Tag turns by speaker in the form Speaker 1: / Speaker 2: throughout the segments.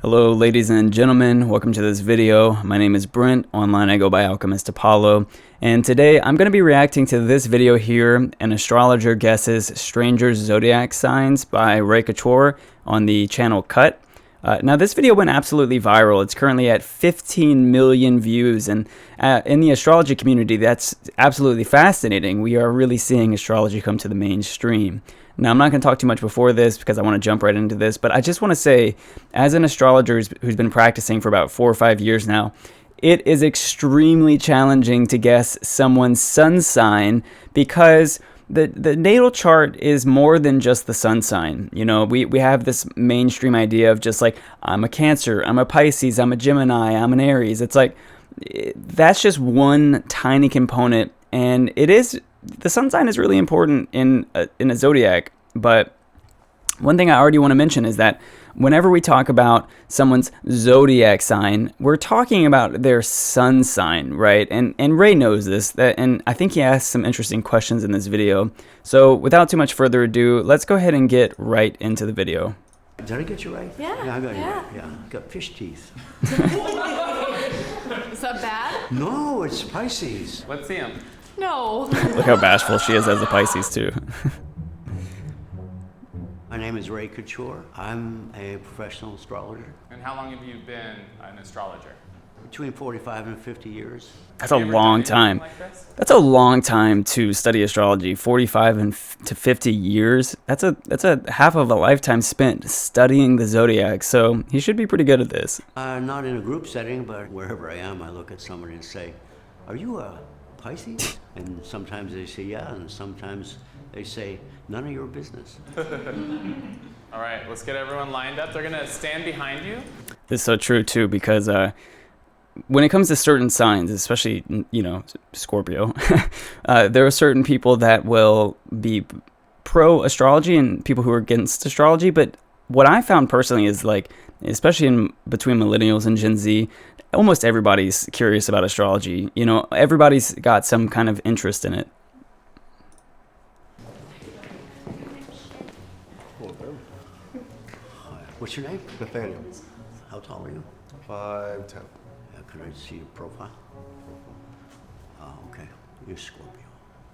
Speaker 1: Hello ladies and gentlemen, welcome to this video. My name is Brent, online I go by Alchemist Apollo, and today I'm going to be reacting to this video here, An Astrologer Guesses Strangers' Zodiac Signs by Ray Couture on the channel Cut. Now this video went absolutely viral. It's currently at 15 million views, and in the astrology community that's absolutely fascinating. We are really seeing astrology come to the mainstream. Now, I'm not going to talk too much before this because I want to jump right into this, but I just want to say, as an astrologer who's been practicing for about 4 or 5 years now, it is extremely challenging to guess someone's sun sign because the natal chart is more than just the sun sign. You know, we have this mainstream idea of just like, I'm a Cancer, I'm a Pisces, I'm a Gemini, I'm an Aries. It's like, that's just one tiny component, and the sun sign is really important in a zodiac. But one thing I already want to mention is that whenever we talk about someone's zodiac sign, we're talking about their sun sign, right? And Ray knows this, and I think he asked some interesting questions in this video. So without too much further ado, let's go ahead and get right into the video.
Speaker 2: Did I get you right?
Speaker 3: Yeah.
Speaker 2: I got you right. Yeah. Got fish teeth.
Speaker 3: Is that bad?
Speaker 2: No, it's Pisces.
Speaker 4: Let's see him.
Speaker 3: No.
Speaker 1: Look how bashful she is as a Pisces too.
Speaker 2: My name is Ray Couture. I'm a professional astrologer.
Speaker 4: And how long have you been an astrologer?
Speaker 2: Between 45 and 50 years.
Speaker 1: That's a
Speaker 4: Have you ever
Speaker 1: long
Speaker 4: done anything
Speaker 1: time.
Speaker 4: like this?
Speaker 1: That's a long time to study astrology. 45 to 50 years. That's a half of a lifetime spent studying the zodiac. So he should be pretty good at this.
Speaker 2: Not in a group setting, but wherever I am, I look at somebody and say, "Are you a Pisces?" And sometimes they say, "Yeah," and sometimes they say, "None of your business."
Speaker 4: All right, let's get everyone lined up. They're going to stand behind you.
Speaker 1: This is so true too, because when it comes to certain signs, especially, you know, Scorpio, there are certain people that will be pro astrology and people who are against astrology. But what I found personally is, like, especially between millennials and Gen Z, almost everybody's curious about astrology. You know, everybody's got some kind of interest in it.
Speaker 2: What's your name?
Speaker 5: Nathaniel,
Speaker 2: How tall are you?
Speaker 5: 5'10".
Speaker 2: Could I see your profile? Oh, okay. You're Scorpio.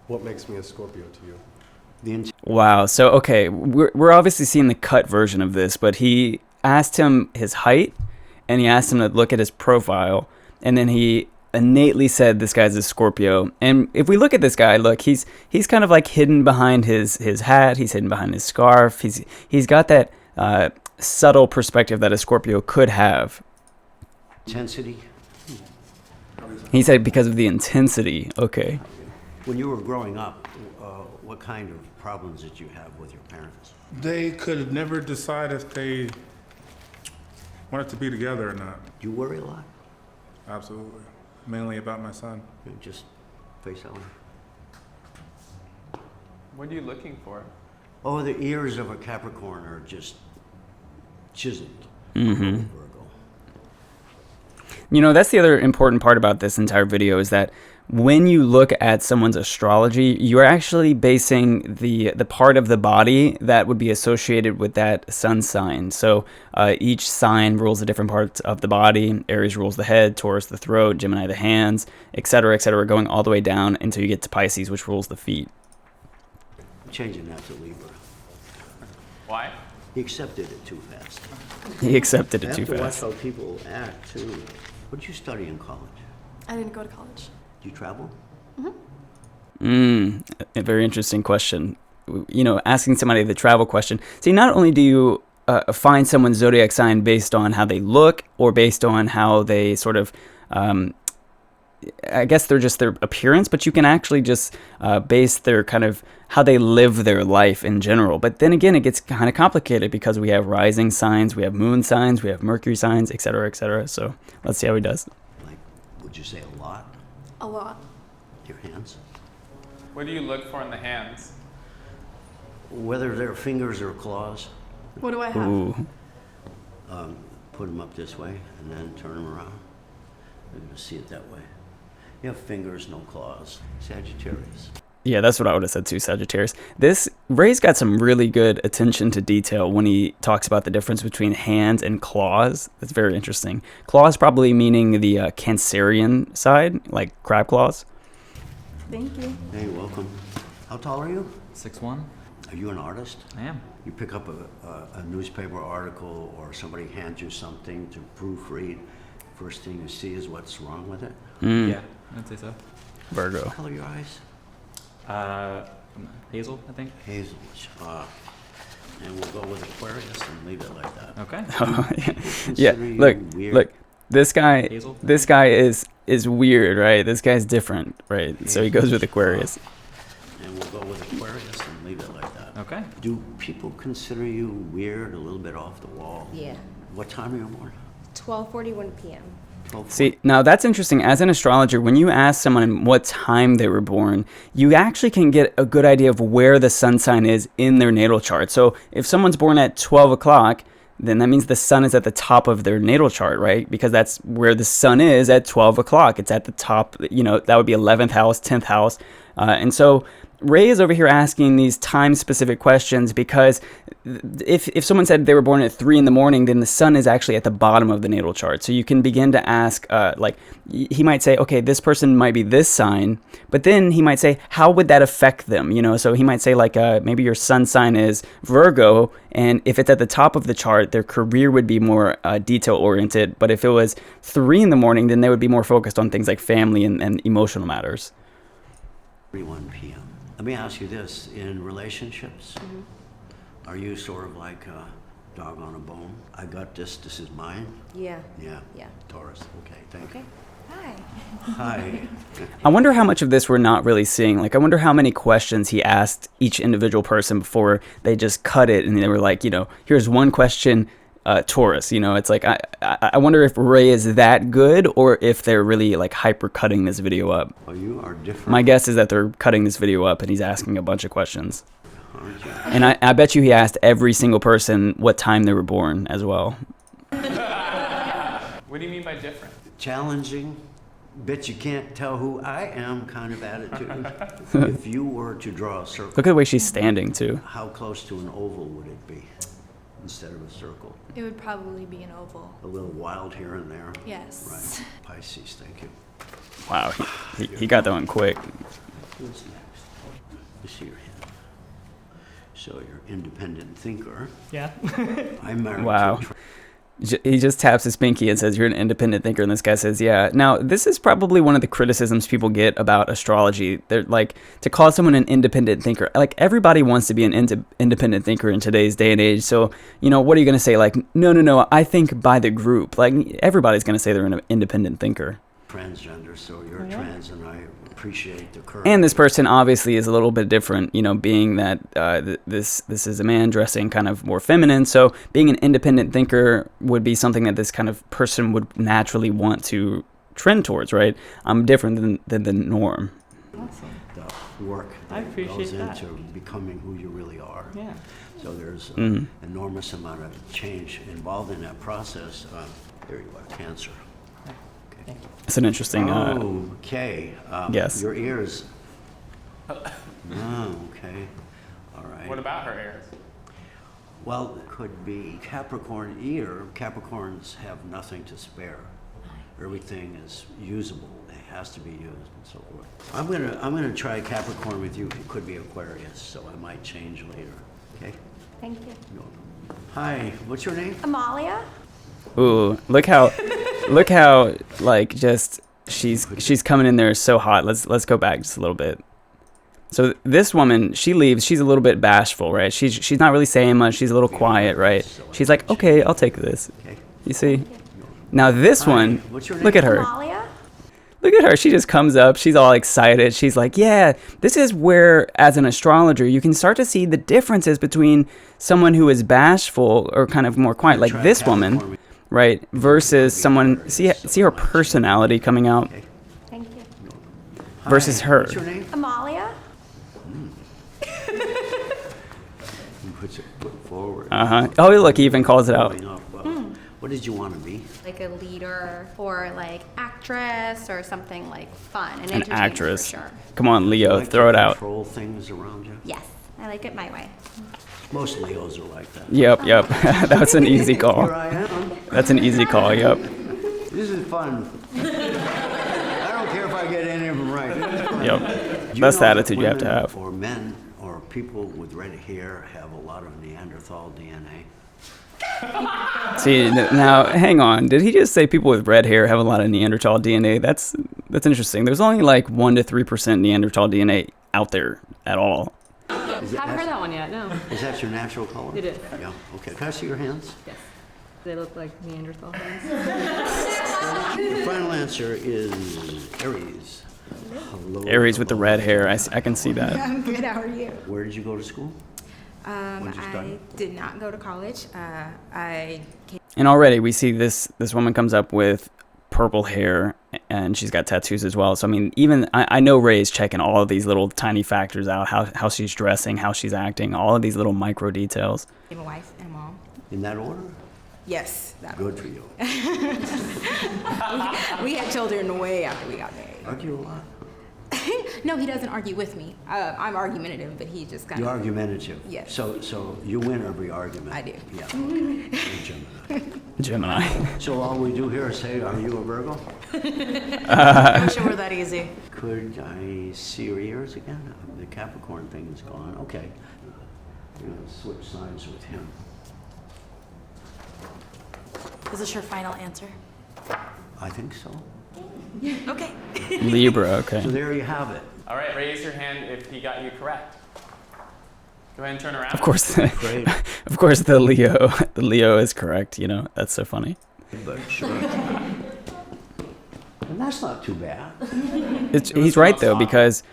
Speaker 5: What makes me a Scorpio to you?
Speaker 1: Wow. So, okay, we're obviously seeing the cut version of this, but he asked him his height, and he asked him to look at his profile, and then he innately said this guy's a Scorpio. And if we look at this guy, look, he's kind of like hidden behind his hat, he's hidden behind his scarf, he's got that subtle perspective that a Scorpio could have.
Speaker 2: Intensity.
Speaker 1: He said because of the intensity. Okay.
Speaker 2: When you were growing up, what kind of problems did you have with your parents?
Speaker 6: They could never decide if they wanted to be together or not.
Speaker 2: Do you worry a lot?
Speaker 6: Absolutely. Mainly about my son.
Speaker 2: You just face that one.
Speaker 4: What are you looking for?
Speaker 2: Oh, the ears of a Capricorn are just chiseled.
Speaker 1: Mm-hmm.
Speaker 2: Virgo.
Speaker 1: You know, that's the other important part about this entire video, is that when you look at someone's astrology, you're actually basing the part of the body that would be associated with that sun sign. So each sign rules a different part of the body. Aries rules the head, Taurus the throat, Gemini the hands, etc., going all the way down until you get to Pisces, which rules the feet.
Speaker 2: I'm changing that to Libra.
Speaker 4: Why?
Speaker 2: He accepted it too fast.
Speaker 1: He accepted
Speaker 2: I
Speaker 1: it
Speaker 2: have
Speaker 1: too
Speaker 2: to
Speaker 1: fast.
Speaker 2: watch how people act too. What did you study in college?
Speaker 3: I didn't go to college.
Speaker 2: Do you travel?
Speaker 1: A very interesting question. You know, asking somebody the travel question. See, not only do you find someone's zodiac sign based on how they look or based on how they sort of, I guess they're just their appearance, but you can actually just base their kind of how they live their life in general. But then again, it gets kind of complicated because we have rising signs, we have moon signs, we have Mercury signs, etc., etc. So let's see how he does.
Speaker 2: Like, would you say a lot?
Speaker 3: A lot.
Speaker 2: Your hands?
Speaker 4: What do you look for in the hands?
Speaker 2: Whether they're fingers or claws,
Speaker 3: What do I have?
Speaker 1: Ooh.
Speaker 2: put them up this way and then turn them around. You're going to see it that way. You have fingers, no claws. Sagittarius.
Speaker 1: Yeah, that's what I would have said too, Sagittarius. Ray's got some really good attention to detail when he talks about the difference between hands and claws. That's very interesting. Claws probably meaning the Cancerian side, like crab claws.
Speaker 3: Thank you.
Speaker 2: Hey, welcome. How tall are you?
Speaker 7: 6'1".
Speaker 2: Are you an artist?
Speaker 7: I am.
Speaker 2: You pick up a newspaper article or somebody hands you something to proofread. First thing you see is what's wrong with it.
Speaker 7: Yeah, I'd say so.
Speaker 1: Virgo.
Speaker 2: What color are your eyes?
Speaker 7: Hazel, I think.
Speaker 2: Hazel. And we'll go with Aquarius and leave it like that.
Speaker 7: Okay.
Speaker 1: Yeah,
Speaker 2: Consider you
Speaker 1: look,
Speaker 2: weird.
Speaker 1: look. This guy
Speaker 7: Hazel?
Speaker 1: is weird, right? This guy's different, right? So he goes with Aquarius.
Speaker 2: And we'll go with Aquarius and leave it like that.
Speaker 7: Okay.
Speaker 2: Do people consider you weird, a little bit off the wall?
Speaker 8: Yeah.
Speaker 2: What time are you born?
Speaker 8: 12:41 p.m.
Speaker 2: 12.
Speaker 1: See, now that's interesting. As an astrologer, when you ask someone what time they were born, you actually can get a good idea of where the sun sign is in their natal chart. So if someone's born at 12 o'clock, then that means the sun is at the top of their natal chart, right? Because that's where the sun is at 12 o'clock. It's at the top, that would be 11th house, 10th house. And so Ray is over here asking these time-specific questions because if someone said they were born at 3 in the morning, then the sun is actually at the bottom of the natal chart. So you can begin to ask, he might say, okay, this person might be this sign, but then he might say, how would that affect them? So he might say maybe your sun sign is Virgo, and if it's at the top of the chart, their career would be more detail-oriented. But if it was 3 in the morning, then they would be more focused on things like family and emotional matters.
Speaker 2: 3:01 p.m. Let me ask you this: in relationships, are you sort of like a dog on a bone? I got this. This is mine.
Speaker 8: Yeah.
Speaker 2: Yeah.
Speaker 8: Yeah.
Speaker 2: Taurus. Okay. Thank
Speaker 8: Okay.
Speaker 2: you.
Speaker 8: Hi.
Speaker 2: Hi.
Speaker 1: I wonder how much of this we're not really seeing. I wonder how many questions he asked each individual person before they just cut it and they were like, here's one question, Taurus. It's like, I wonder if Ray is that good or if they're really hyper cutting this video up.
Speaker 2: Well, you are different.
Speaker 1: My guess is that they're cutting this video up and he's asking a bunch of questions.
Speaker 2: Aren't you?
Speaker 1: And I bet you he asked every single person what time they were born as well.
Speaker 4: What do you mean by different?
Speaker 2: Challenging. Bet you can't tell who I am kind of attitude. If you were to draw a circle,
Speaker 1: Look at the way she's standing too.
Speaker 2: how close to an oval would it be instead of a circle?
Speaker 3: It would probably be an oval.
Speaker 2: A little wild here and there.
Speaker 3: Yes.
Speaker 2: Right. Pisces. Thank you.
Speaker 1: Wow, he got that one quick.
Speaker 2: What's next? Let me see your hand. So you're an independent thinker.
Speaker 7: Yeah.
Speaker 2: I'm married
Speaker 1: Wow.
Speaker 2: to a
Speaker 1: He just taps his pinky and says, you're an independent thinker. And this guy says, yeah. Now, this is probably one of the criticisms people get about astrology. They're to call someone an independent thinker. Everybody wants to be an independent thinker in today's day and age. So, what are you going to say? No, I think by the group. Everybody's going to say they're an independent thinker.
Speaker 2: transgender, so you're trans, and I appreciate the courage.
Speaker 1: And this person obviously is a little bit different, being that this is a man dressing kind of more feminine. So being an independent thinker would be something that this kind of person would naturally want to trend towards, right? I'm different than the norm.
Speaker 7: Awesome.
Speaker 2: The work
Speaker 7: I
Speaker 2: that
Speaker 7: appreciate
Speaker 2: goes
Speaker 7: that.
Speaker 2: into becoming who you really are.
Speaker 7: Yeah.
Speaker 2: So there's
Speaker 1: Mm-hmm.
Speaker 2: enormous amount of change involved in that process. There you are, Cancer. Okay.
Speaker 1: It's an interesting.
Speaker 2: Okay.
Speaker 1: Yes.
Speaker 2: Your ears. Okay. All right.
Speaker 4: What about her ears?
Speaker 2: Well, it could be Capricorn ear. Capricorns have nothing to spare. Everything is usable. It has to be used and so forth. I'm gonna try Capricorn with you. It could be Aquarius, so I might change later. Okay.
Speaker 8: Thank you.
Speaker 2: No. Hi. What's your name?
Speaker 8: Amalia?
Speaker 1: Ooh, look how just she's coming in there so hot. Let's go back just a little bit. So this woman, she leaves. She's a little bit bashful, right? She's not really saying much. She's a little quiet, right? She's like, okay, I'll take this.
Speaker 2: Okay.
Speaker 1: You see? Now this
Speaker 2: Hi,
Speaker 1: one,
Speaker 2: what's your name?
Speaker 1: look at her.
Speaker 8: Amalia?
Speaker 1: Look at her. She just comes up. She's all excited. She's like, yeah, this is where, as an astrologer, you can start to see the differences between someone who is bashful or kind of more quiet, like
Speaker 2: Try
Speaker 1: this
Speaker 2: Capricorn
Speaker 1: woman,
Speaker 2: with-
Speaker 1: right, versus someone, see her personality coming out
Speaker 2: Okay.
Speaker 8: Thank you.
Speaker 1: versus
Speaker 2: Hi,
Speaker 1: her.
Speaker 2: What's your name?
Speaker 8: Amalia?
Speaker 2: He puts it foot forward.
Speaker 1: Uh-huh. Oh, look, he even calls it out.
Speaker 2: Going up, What did you want to be?
Speaker 8: Like a leader or like actress or something like fun and
Speaker 1: An
Speaker 8: entertaining
Speaker 1: actress.
Speaker 8: for sure.
Speaker 1: Come on, Leo,
Speaker 2: Like
Speaker 1: throw
Speaker 2: to
Speaker 1: it out.
Speaker 2: Control things around you.
Speaker 8: Yes, I like it my way.
Speaker 2: Most Leos are like that.
Speaker 1: Yep. That's an easy call.
Speaker 2: Here I am.
Speaker 1: That's an easy call, yep.
Speaker 2: This is fun. I don't care if I get any of them right. This is fun.
Speaker 1: Yep.
Speaker 2: Do you
Speaker 1: That's the
Speaker 2: know
Speaker 1: attitude
Speaker 2: that
Speaker 1: you have to
Speaker 2: women
Speaker 1: have.
Speaker 2: Or men or people with red hair have a lot of Neanderthal DNA.
Speaker 1: See, now, hang on. Did he just say people with red hair have a lot of Neanderthal DNA? That's interesting. There's only like 1 to 3% Neanderthal DNA out there at all.
Speaker 2: Is
Speaker 9: Haven't heard that one yet, no.
Speaker 2: Is that your natural color?
Speaker 9: It is.
Speaker 2: Yeah, okay. Can I see your hands?
Speaker 9: Yes. They look like Neanderthal hands.
Speaker 2: The final answer is Aries. Hello,
Speaker 1: Aries with the
Speaker 2: hello.
Speaker 1: red hair. I can see that.
Speaker 3: I'm good. How are you?
Speaker 2: Where did you go to school? When'd you
Speaker 3: I
Speaker 2: study?
Speaker 3: did not go to college. I came
Speaker 1: And already we see this woman comes up with purple hair and she's got tattoos as well. So I mean, even I know Ray's checking all of these little tiny factors out, how she's dressing, how she's acting, all of these little micro details.
Speaker 3: a wife and a mom.
Speaker 2: In that order?
Speaker 3: Yes, that
Speaker 2: Good for you.
Speaker 3: we had children way after we got married.
Speaker 2: Argue a lot.
Speaker 3: No, he doesn't argue with me. I'm argumentative, but he just kind
Speaker 2: You're
Speaker 3: of.
Speaker 2: argumentative.
Speaker 3: Yes.
Speaker 2: So you win every argument.
Speaker 3: I do.
Speaker 2: Yeah. Okay. You're Gemini.
Speaker 1: Gemini.
Speaker 2: So all we do here is say, are you a Virgo?
Speaker 3: I'm sure we're that easy.
Speaker 2: Could I see your ears again? The Capricorn thing is gone. Okay. We're going to switch sides with him.
Speaker 10: Is this your final answer?
Speaker 2: I think so.
Speaker 10: Okay.
Speaker 1: Libra,
Speaker 2: So
Speaker 1: okay.
Speaker 2: there you have it.
Speaker 4: All right, raise your hand if he got you correct. Go ahead and turn around.
Speaker 1: Of course,
Speaker 2: Great.
Speaker 1: of course the Leo is correct, you know. That's so funny.
Speaker 2: But sure. And that's not too bad.
Speaker 1: He's right though, because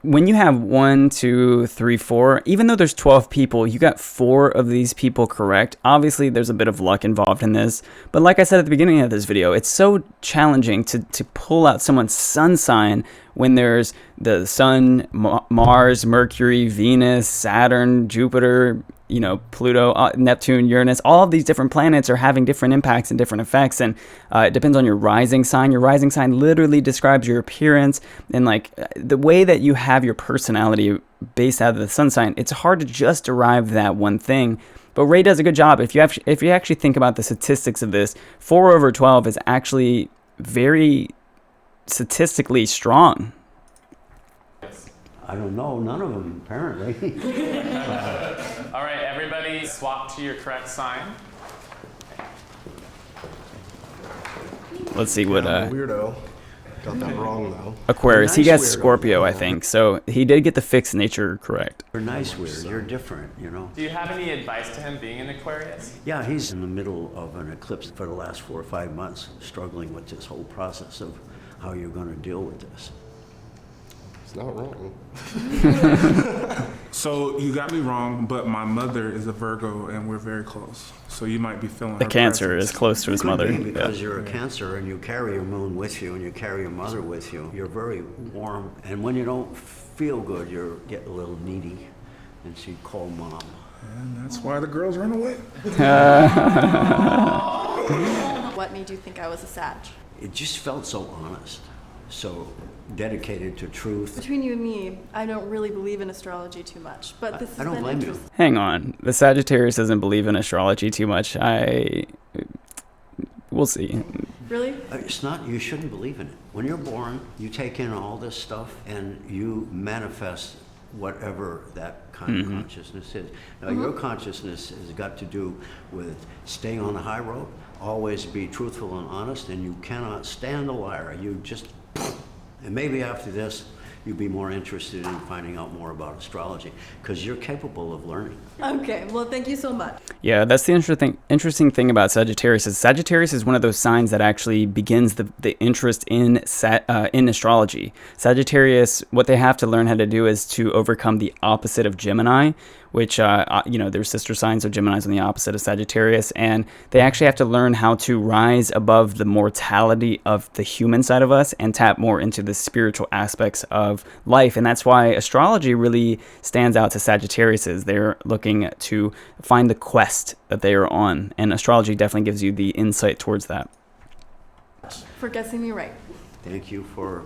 Speaker 1: when you have 1, 2, 3, 4, even though there's 12 people, you got 4 of these people correct. Obviously, there's a bit of luck involved in this. But like I said at the beginning of this video, it's so challenging to pull out someone's sun sign when there's the sun, Mars, Mercury, Venus, Saturn, Jupiter, you know, Pluto, Neptune, Uranus. All of these different planets are having different impacts and different effects. And it depends on your rising sign. Your rising sign literally describes your appearance and like the way that you have your personality based out of the sun sign. It's hard to just derive that one thing. But Ray does a good job. If you actually think about the statistics of this, 4 over 12 is actually very statistically strong.
Speaker 2: I don't know. None of them, apparently.
Speaker 4: All right, everybody swap to your correct sign.
Speaker 1: Let's see what
Speaker 5: Weirdo. Got that wrong though.
Speaker 1: Aquarius. He
Speaker 2: Nice
Speaker 1: gets
Speaker 2: weirdo.
Speaker 1: Scorpio, I think. So he did get the fixed nature correct.
Speaker 2: You're nice, weird. You're different, you know.
Speaker 4: Do you have any advice to him being an Aquarius?
Speaker 2: Yeah, he's in the middle of an eclipse for the last 4 or 5 months, struggling with this whole process of how you're going to deal with this.
Speaker 5: It's not wrong.
Speaker 6: So you got me wrong, but my mother is a Virgo and we're very close. So you might be feeling
Speaker 1: The
Speaker 6: her
Speaker 1: Cancer
Speaker 6: presence.
Speaker 1: is close to his
Speaker 2: Could
Speaker 1: mother.
Speaker 2: be
Speaker 1: Yeah.
Speaker 2: because you're a Cancer and you carry your moon with you and you carry your mother with you. You're very warm, and when you don't feel good, you get a little needy, and so you call mom.
Speaker 6: And that's why the girls run away.
Speaker 10: What made you think I was a Sag?
Speaker 2: It just felt so honest, so dedicated to truth.
Speaker 10: Between you and me, I don't really believe in astrology too much, but this
Speaker 2: I
Speaker 10: has
Speaker 2: don't
Speaker 10: been
Speaker 2: blame you.
Speaker 10: interesting.
Speaker 1: Hang on. The Sagittarius doesn't believe in astrology too much. We'll see.
Speaker 10: Really?
Speaker 2: It's not, you shouldn't believe in it. When you're born, you take in all this stuff and you manifest whatever that kind of consciousness is. Now, your consciousness has got to do with staying on the high road, always be truthful and honest, and you cannot stand a liar. You just, and maybe after this, you'd be more interested in finding out more about astrology, because you're capable of learning.
Speaker 10: Okay, well, thank you so much.
Speaker 1: Yeah, that's the interesting thing about Sagittarius is Sagittarius is one of those signs that actually begins the interest in astrology. Sagittarius, what they have to learn how to do is to overcome the opposite of Gemini, which, you know, they're sister signs, so Gemini's on the opposite of Sagittarius, and they actually have to learn how to rise above the mortality of the human side of us and tap more into the spiritual aspects of life. And that's why astrology really stands out to Sagittariuses. They're looking to find the quest that they are on, and astrology definitely gives you the insight towards that.
Speaker 10: For guessing me right.
Speaker 2: Thank you for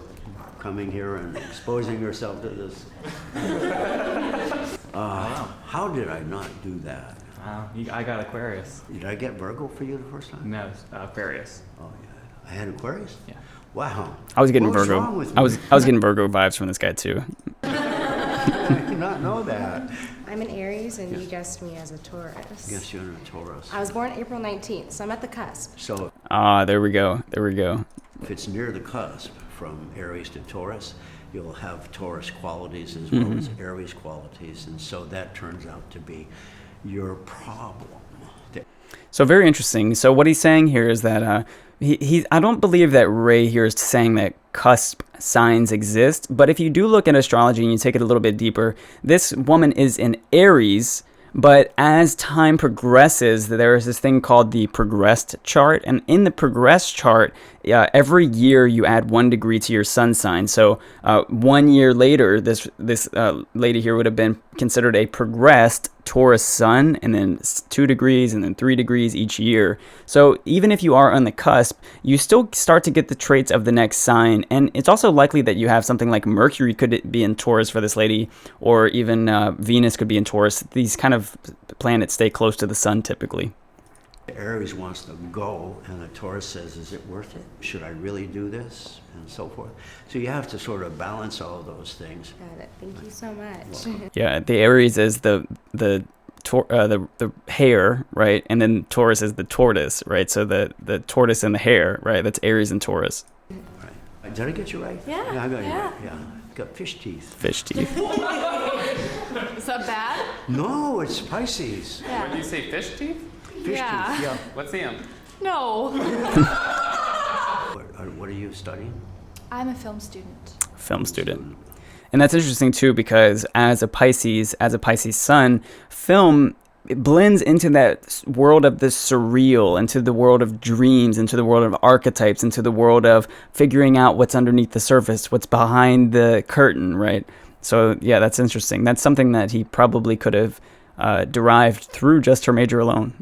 Speaker 2: coming here and exposing yourself to this. How did I not do that?
Speaker 7: I got Aquarius.
Speaker 2: Did I get Virgo for you the first time?
Speaker 7: No, Aquarius.
Speaker 2: Oh yeah, I had Aquarius.
Speaker 7: Yeah.
Speaker 2: Wow.
Speaker 1: I was getting
Speaker 2: What was
Speaker 1: Virgo.
Speaker 2: wrong with
Speaker 1: I
Speaker 2: me?
Speaker 1: was getting Virgo vibes from this guy too.
Speaker 2: I did not know that.
Speaker 11: I'm an Aries, and you guessed me as a Taurus.
Speaker 2: Yes, you're a Taurus.
Speaker 11: I was born April 19th, so I'm at the cusp.
Speaker 2: So
Speaker 1: There we go. There we go.
Speaker 2: if it's near the cusp from Aries to Taurus, you'll have Taurus qualities as well as Aries qualities, and so that turns out to be your problem.
Speaker 1: So very interesting. So what he's saying here is that I don't believe that Ray here is saying that cusp signs exist, but if you do look at astrology and you take it a little bit deeper, this woman is in Aries, but as time progresses, there is this thing called the progressed chart, and in the progressed chart, every year you add 1 degree to your sun sign. So 1 year later, this lady here would have been considered a progressed Taurus sun, and then 2 degrees and then 3 degrees each year. So even if you are on the cusp, you still start to get the traits of the next sign, and it's also likely that you have something like Mercury could be in Taurus for this lady, or even Venus could be in Taurus. These kind of planets stay close to the sun typically.
Speaker 2: Aries wants to go, and the Taurus says, is it worth it? Should I really do this? And so forth. So you have to sort of balance all those things.
Speaker 11: Got it. Thank you so much.
Speaker 1: Yeah, the Aries is the hare, right? And then Taurus is the tortoise, right? So the tortoise and the hare, right? That's Aries and Taurus.
Speaker 2: Right. Did I get you right?
Speaker 10: Yeah,
Speaker 2: I got you
Speaker 10: yeah.
Speaker 2: right. Yeah. Got fish teeth.
Speaker 1: Fish teeth.
Speaker 10: Is that bad?
Speaker 2: No, it's Pisces.
Speaker 4: What did you say, fish teeth?
Speaker 2: Fish
Speaker 10: Yeah.
Speaker 2: teeth, yeah.
Speaker 4: Let's see them.
Speaker 10: No.
Speaker 2: What are you studying?
Speaker 10: I'm a film student.
Speaker 1: Film student. And that's interesting too, because as a Pisces sun, film blends into that world of the surreal, into the world of dreams, into the world of archetypes, into the world of figuring out what's underneath the surface, what's behind the curtain, right? So yeah, that's interesting. That's something that he probably could have derived through just her major alone.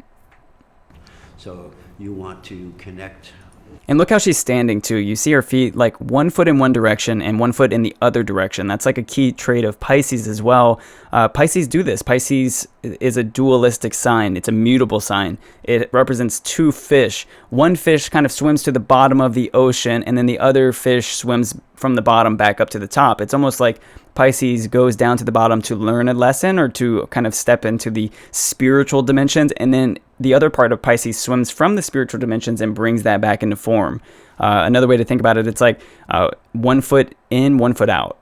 Speaker 2: So you want to connect.
Speaker 1: And look how she's standing too. You see her feet like 1 foot in one direction and 1 foot in the other direction. That's like a key trait of Pisces as well. Pisces do this. Pisces is a dualistic sign. It's a mutable sign. It represents 2 fish. One fish kind of swims to the bottom of the ocean, and then the other fish swims from the bottom back up to the top. It's almost like Pisces goes down to the bottom to learn a lesson or to kind of step into the spiritual dimensions, and then the other part of Pisces swims from the spiritual dimensions and brings that back into form. Another way to think about it, it's like 1 foot in, 1 foot out.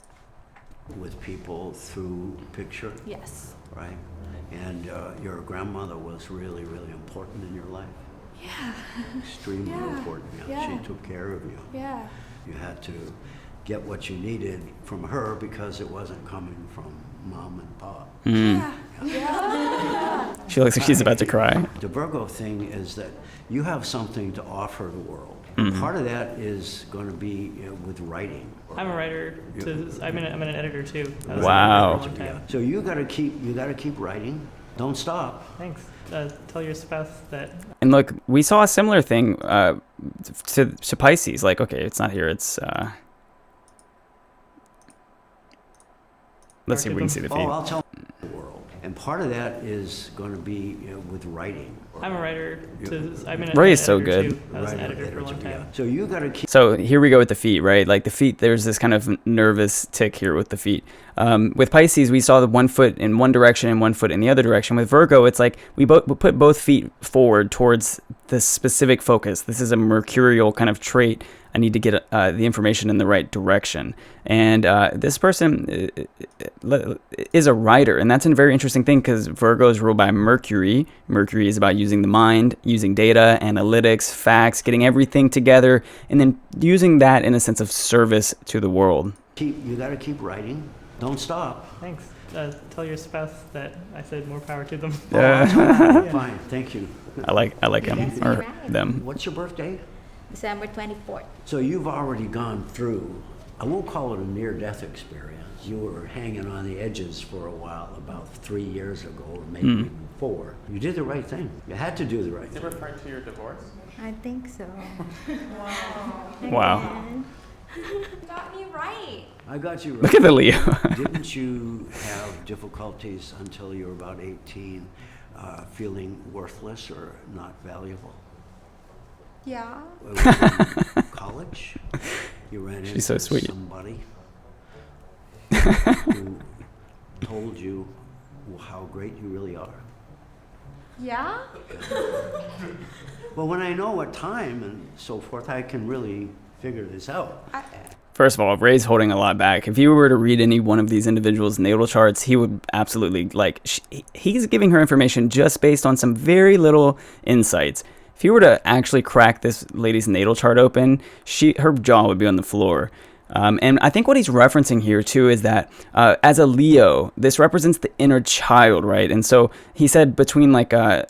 Speaker 2: With people through picture,
Speaker 10: Yes.
Speaker 2: right? And your grandmother was really, really important in your life.
Speaker 10: Yeah.
Speaker 2: Extremely
Speaker 10: Yeah.
Speaker 2: important.
Speaker 10: Yeah.
Speaker 2: She took care of you.
Speaker 10: Yeah.
Speaker 2: You had to get what you needed from her because it wasn't coming from mom and pop.
Speaker 10: Yeah. Yeah.
Speaker 1: She looks like she's about to cry.
Speaker 2: The Virgo thing is that you have something to offer the world.
Speaker 1: Mm-hmm.
Speaker 2: Part of that is going to be with writing.
Speaker 12: I'm a writer. I'm an editor too. I was
Speaker 1: Wow.
Speaker 12: an editor for a long time.
Speaker 2: So you got to keep writing. Don't stop.
Speaker 12: Thanks. Tell your spouse that.
Speaker 1: And look, we saw a similar thing to Pisces. Like, okay, it's not here. It's let's see if we can see the feet.
Speaker 2: Oh, I'll tell the world. And part of that is going to be with writing.
Speaker 12: I'm a writer.
Speaker 1: Ray is so good.
Speaker 12: Too. I was an editor for a long time.
Speaker 2: So you got to keep.
Speaker 1: So here we go with the feet, right? Like the feet, there's this kind of nervous tick here with the feet. With Pisces, we saw the 1 foot in one direction and 1 foot in the other direction. With Virgo, it's like we put both feet forward towards the specific focus. This is a mercurial kind of trait. I need to get the information in the right direction. And this person is a writer, and that's a very interesting thing because Virgo is ruled by Mercury. Mercury is about using the mind, using data, analytics, facts, getting everything together, and then using that in a sense of service to the world.
Speaker 2: You got to keep writing. Don't stop.
Speaker 12: Thanks. tell your spouse that I said more power to them.
Speaker 2: Fine, thank you.
Speaker 1: I like him or them.
Speaker 2: What's your birthday?
Speaker 3: December 24th.
Speaker 2: So you've already gone through, I won't call it a near-death experience. You were hanging on the edges for a while about 3 years ago, or maybe even 4. You did the right thing. You had to do the right
Speaker 4: Is it
Speaker 2: thing.
Speaker 4: referring to your divorce?
Speaker 3: I think so.
Speaker 1: Wow.
Speaker 8: You got me right.
Speaker 2: I got you right.
Speaker 1: Look at the Leo.
Speaker 2: Didn't you have difficulties until you were about 18, feeling worthless or not valuable?
Speaker 8: Yeah.
Speaker 2: In college, you ran
Speaker 1: She's so
Speaker 2: into
Speaker 1: sweet.
Speaker 2: somebody who told you how great you really are.
Speaker 8: Yeah?
Speaker 2: Well, when I know what time and so forth, I can really figure this out.
Speaker 1: First of all, Ray's holding a lot back. If you were to read any one of these individuals' natal charts, he would absolutely, he's giving her information just based on some very little insights. If you were to actually crack this lady's natal chart open, her jaw would be on the floor. And I think what he's referencing here too is that as a Leo, this represents the inner child, right? And so he said between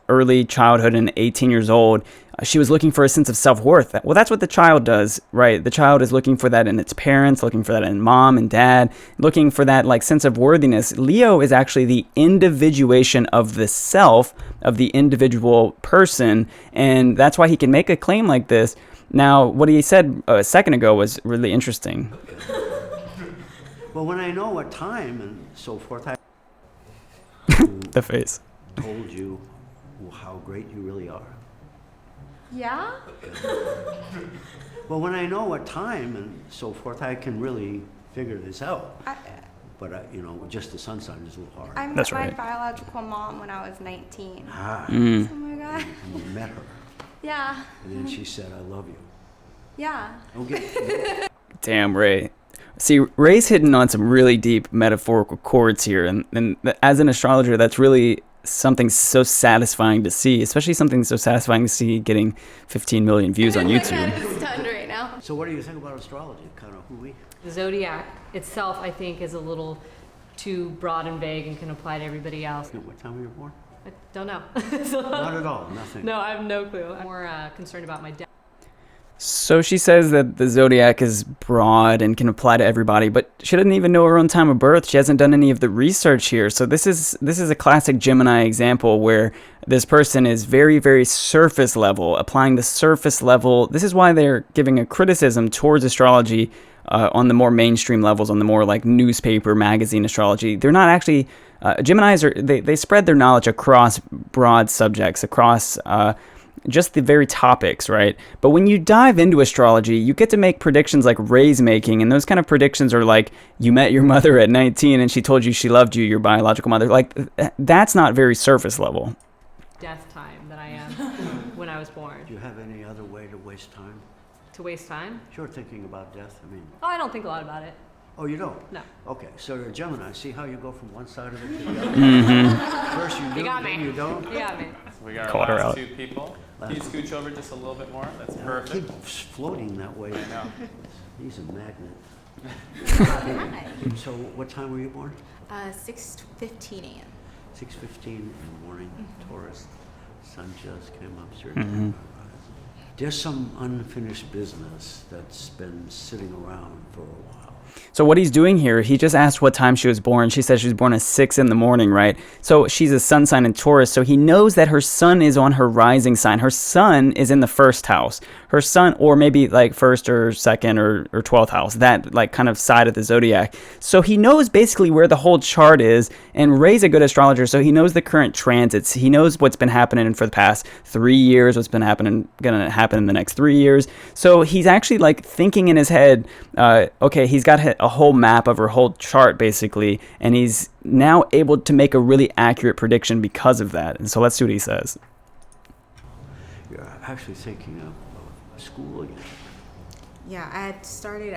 Speaker 1: early childhood and 18 years old, she was looking for a sense of self-worth. Well, that's what the child does, right? The child is looking for that in its parents, looking for that in mom and dad, looking for that sense of worthiness. Leo is actually the individuation of the self, of the individual person, and that's why he can make a claim like this. Now, what he said a second ago was really interesting.
Speaker 2: Well, when I know what time and so forth, I
Speaker 1: the face.
Speaker 2: told you how great you really are.
Speaker 8: Yeah?
Speaker 2: Well, when I know what time and so forth, I can really figure this out. But, just the sun sign is a little hard.
Speaker 8: I met
Speaker 1: That's
Speaker 8: my
Speaker 1: right.
Speaker 8: biological mom when I was 19.
Speaker 2: Ah,
Speaker 8: Oh my God.
Speaker 2: and you met her.
Speaker 8: Yeah.
Speaker 2: And then she said, I love you.
Speaker 8: Yeah.
Speaker 2: Okay.
Speaker 1: Damn, Ray. See, Ray's hitting on some really deep metaphorical chords here. And as an astrologer, that's really something so satisfying to see, especially something so satisfying to see getting 15 million views on YouTube.
Speaker 8: I'm stunned right now.
Speaker 2: So what do you think about astrology? Kind of hooey?
Speaker 9: The zodiac itself, I think, is a little too broad and vague and can apply to everybody else.
Speaker 2: What time were you born?
Speaker 9: I don't know.
Speaker 2: Not at all, nothing.
Speaker 9: No, I have no clue. I'm more concerned about my dad.
Speaker 1: So she says that the zodiac is broad and can apply to everybody, but she doesn't even know her own time of birth. She hasn't done any of the research here. So this is a classic Gemini example where this person is very, very surface level, applying the surface level. This is why they're giving a criticism towards astrology on the more mainstream levels, on the more newspaper, magazine astrology. They're not actually, Geminis they spread their knowledge across broad subjects, across just the very topics, right? But when you dive into astrology, you get to make predictions like Ray's making, and those kind of predictions are like, you met your mother at 19 and she told you she loved you, your biological mother. That's not very surface level.
Speaker 9: Death time that I am when I was born.
Speaker 2: Do you have any other way to waste time?
Speaker 9: To waste time?
Speaker 2: Sure, thinking about death,
Speaker 9: Oh, I don't think a lot about it.
Speaker 2: Oh, you don't?
Speaker 9: No.
Speaker 2: Okay, so you're a Gemini. See how you go from one side of it to the other? First you do,
Speaker 9: You got
Speaker 2: then
Speaker 9: me.
Speaker 2: you don't?
Speaker 9: You got me.
Speaker 4: So we got
Speaker 1: Called
Speaker 4: our
Speaker 1: her
Speaker 4: last
Speaker 1: out.
Speaker 4: 2 people. Can you scooch over just a little bit more? That's
Speaker 2: Keep
Speaker 4: perfect.
Speaker 2: floating that way.
Speaker 4: I know.
Speaker 2: He's a magnet. So what time were you born?
Speaker 3: 6:15 a.m.
Speaker 2: 6:15 in the morning, Taurus. Sun just came up. So
Speaker 1: Mhm.
Speaker 2: There's some unfinished business that's been sitting around for a while.
Speaker 1: So what he's doing here, he just asked what time she was born. She said she was born at 6 in the morning, right? So she's a sun sign in Taurus, so he knows that her sun is on her rising sign. Her sun is in the first house. Her sun, or maybe first or second or 12th house, that kind of side of the zodiac. So he knows basically where the whole chart is, and Ray's a good astrologer, so he knows the current transits. He knows what's been happening for the past 3 years, what's been gonna happen in the next 3 years. So he's actually thinking in his head, okay, he's got a whole map of her whole chart basically, and he's now able to make a really accurate prediction because of that. And so let's see what he says.
Speaker 2: You're actually thinking of school again.
Speaker 3: Yeah, I had started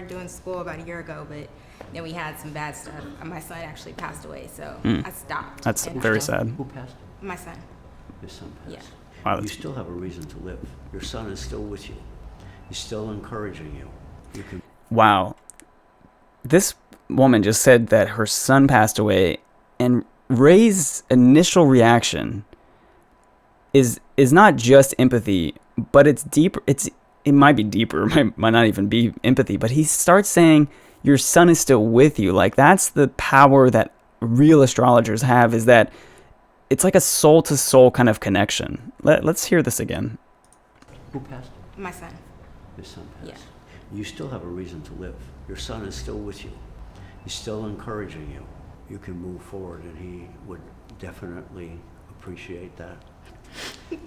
Speaker 3: doing school about a year ago, but then we had some bad stuff. My son actually passed away, so I stopped.
Speaker 1: That's
Speaker 3: And
Speaker 1: very sad.
Speaker 2: Who passed?
Speaker 3: My son.
Speaker 2: Your son passed.
Speaker 3: Yeah.
Speaker 1: Wow,
Speaker 2: You
Speaker 1: that's-
Speaker 2: still have a reason to live. Your son is still with you. He's still encouraging you. You can.
Speaker 1: Wow. This woman just said that her son passed away, and Ray's initial reaction is not just empathy, but it's deeper. It might be deeper, might not even be empathy, but he starts saying your son is still with you. Like, that's the power that real astrologers have, is that it's like a soul to soul kind of connection. Let's hear this again.
Speaker 2: Who passed?
Speaker 3: My son.
Speaker 2: Your son passed.
Speaker 3: Yeah.
Speaker 2: You still have a reason to live. Your son is still with you. He's still encouraging you. You can move forward, and he would definitely appreciate that.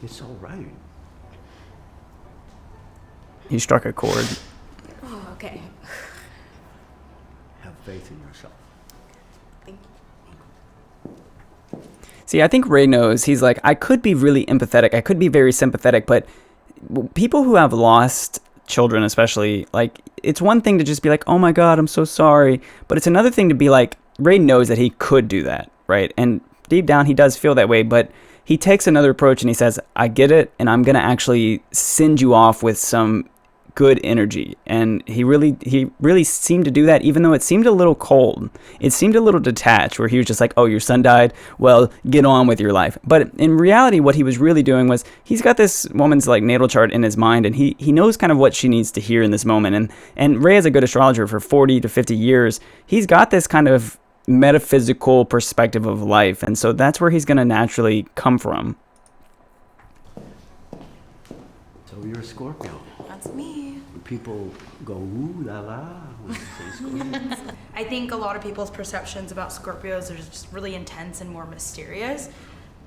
Speaker 2: It's all right.
Speaker 1: He struck a chord.
Speaker 3: Oh, okay.
Speaker 2: Have faith in yourself.
Speaker 3: Thank you.
Speaker 1: See, I think Ray knows. He's like, I could be really empathetic. I could be very sympathetic, but people who have lost children, especially, like, it's one thing to just be like, oh my God, I'm so sorry. But it's another thing to be like, Ray knows that he could do that, right? And deep down, he does feel that way, but he takes another approach and he says, I get it, and I'm going to actually send you off with some good energy. And he really seemed to do that, even though it seemed a little cold. It seemed a little detached, where he was just like, oh, your son died, well, get on with your life. But in reality, what he was really doing was, he's got this woman's like natal chart in his mind, and he knows kind of what she needs to hear in this moment. And Ray is a good astrologer for 40 to 50 years. He's got this kind of metaphysical perspective of life, and so that's where he's going to naturally come from.
Speaker 2: So you're a Scorpio.
Speaker 10: That's me.
Speaker 2: People go, ooh la la, when you say Scorpio.
Speaker 10: I think a lot of people's perceptions about Scorpios are just really intense and more mysterious.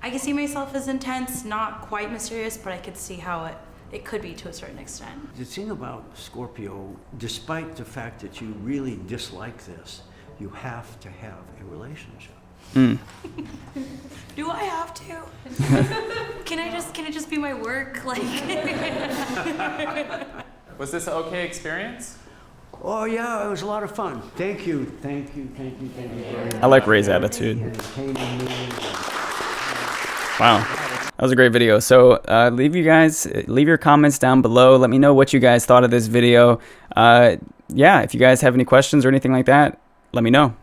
Speaker 10: I can see myself as intense, not quite mysterious, but I could see how it could be to a certain extent.
Speaker 2: The thing about Scorpio, despite the fact that you really dislike this, you have to have a relationship.
Speaker 10: Do I have to? Can it just be my work? Like.
Speaker 4: Was this an okay experience?
Speaker 2: Oh yeah, it was a lot of fun. Thank you very much.
Speaker 1: I like Ray's attitude.
Speaker 2: Entertaining me.
Speaker 1: Wow, that was a great video. So leave your comments down below. Let me know what you guys thought of this video. Yeah, if you guys have any questions or anything like that, let me know.